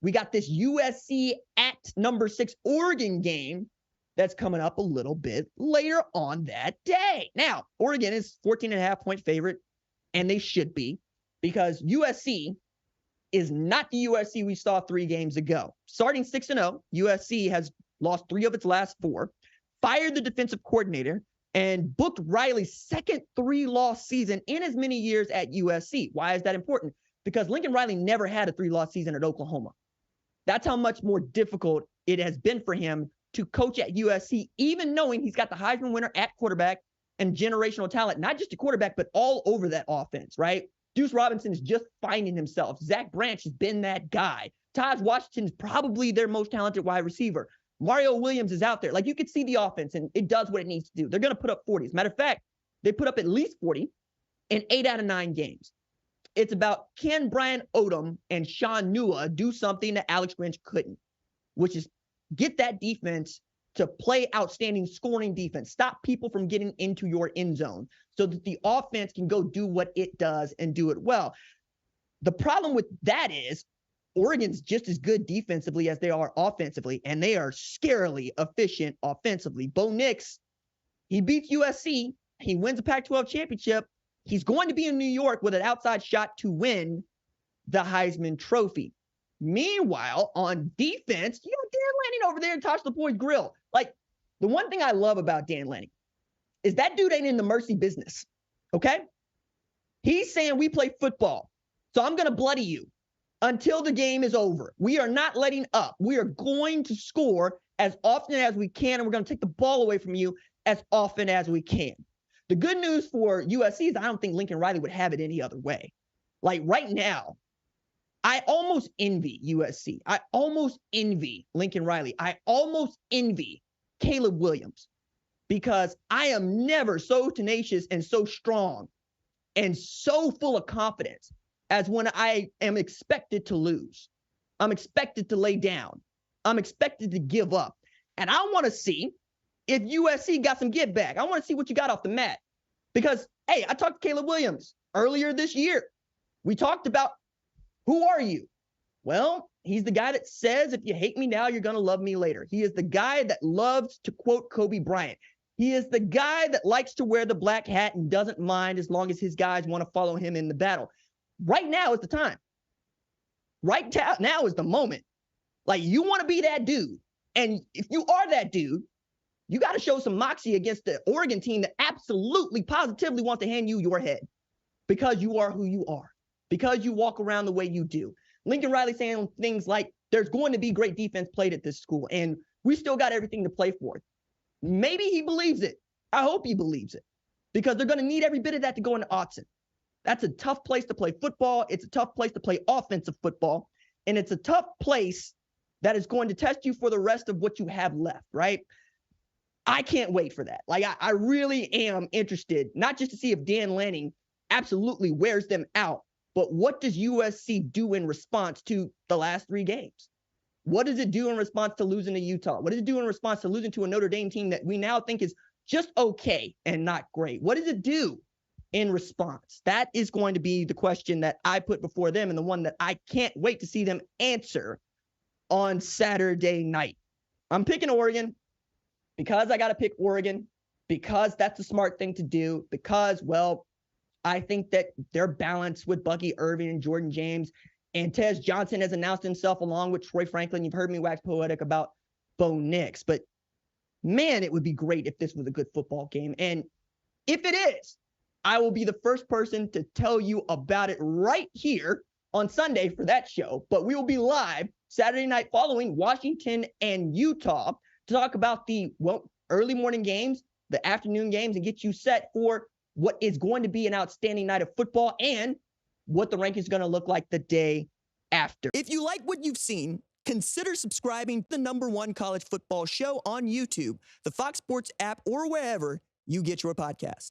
We got this USC at number 6 Oregon game that's coming up a little bit later on that day. Now, Oregon is 14.5-point favorite, and they should be, because USC is not the USC we saw 3 games ago. Starting 6-0, USC has lost 3 of its last 4, fired the defensive coordinator, and booked Riley's second 3-loss season in as many years at USC. Why is that important? Because Lincoln Riley never had a 3-loss season at Oklahoma. That's how much more difficult it has been for him to coach at USC, even knowing he's got the Heisman winner at quarterback and generational talent, not just a quarterback, but all over that offense, right? Deuce Robinson is just finding himself. Zach Branch has been that guy. Taj Washington is probably their most talented wide receiver. Mario Williams is out there. Like, you could see the offense, and it does what it needs to do. They're going to put up 40. As a matter of fact, they put up at least 40 in 8 out of 9 games. It's about, can Brian Odom and Sean Nua do something that Alex Grinch couldn't, which is get that defense to play outstanding scoring defense. Stop people from getting into your end zone so that the offense can go do what it does and do it well. The problem with that is Oregon's just as good defensively as they are offensively, and they are scarily efficient offensively. Bo Nix, he beats USC. He wins a Pac-12 championship. He's going to be in New York with an outside shot to win the Heisman Trophy. Meanwhile, on defense, you know, Dan Lanning over there in Tosh LaPoy's grill. Like, the one thing I love about Dan Lanning is that dude ain't in the mercy business, okay? He's saying we play football, so I'm going to bloody you until the game is over. We are not letting up. We are going to score as often as we can, and we're going to take the ball away from you as often as we can. The good news for USC is I don't think Lincoln Riley would have it any other way. Like, right now, I almost envy USC. I almost envy Lincoln Riley. I almost envy Caleb Williams, because I am never so tenacious and so strong and so full of confidence as when I am expected to lose. I'm expected to lay down. I'm expected to give up. And I want to see if USC got some get back. I want to see what you got off the mat. Because, hey, I talked to Caleb Williams earlier this year. We talked about, who are you? Well, he's the guy that says, if you hate me now, you're going to love me later. He is the guy that loves to quote Kobe Bryant. He is the guy that likes to wear the black hat and doesn't mind as long as his guys want to follow him in the battle. Right now is the time. Right now is the moment. Like, you want to be that dude. And if you are that dude, you got to show some moxie against the Oregon team that absolutely, positively wants to hand you your head, because you are who you are, because you walk around the way you do. Lincoln Riley saying things like, there's going to be great defense played at this school, and we still got everything to play for. Maybe he believes it. I hope he believes it, because they're going to need every bit of that to go into Autzen. That's a tough place to play football. It's a tough place to play offensive football, and it's a tough place that is going to test you for the rest of what you have left, right? I can't wait for that. Like, I really am interested, not just to see if Dan Lanning absolutely wears them out, but what does USC do in response to the last 3 games? What does it do in response to losing to Utah? What does it do in response to losing to a Notre Dame team that we now think is just okay and not great? What does it do in response? That is going to be the question that I put before them, and the one that I can't wait to see them answer on Saturday night. I'm picking Oregon because I got to pick Oregon, because that's the smart thing to do, because, well, I think that they're balanced with Bucky Irving and Jordan James, and Tez Johnson has announced himself along with Troy Franklin. You've heard me wax poetic about Bo Nix, but man, it would be great if this was a good football game. And if it is, I will be the first person to tell you about it right here on Sunday for that show. But we will be live Saturday night following Washington and Utah to talk about the early morning games, the afternoon games, and get you set for what is going to be an outstanding night of football and what the rankings is going to look like the day after. If you like what you've seen, consider subscribing to the #1 college football show on YouTube, the Fox Sports app, or wherever you get your podcast.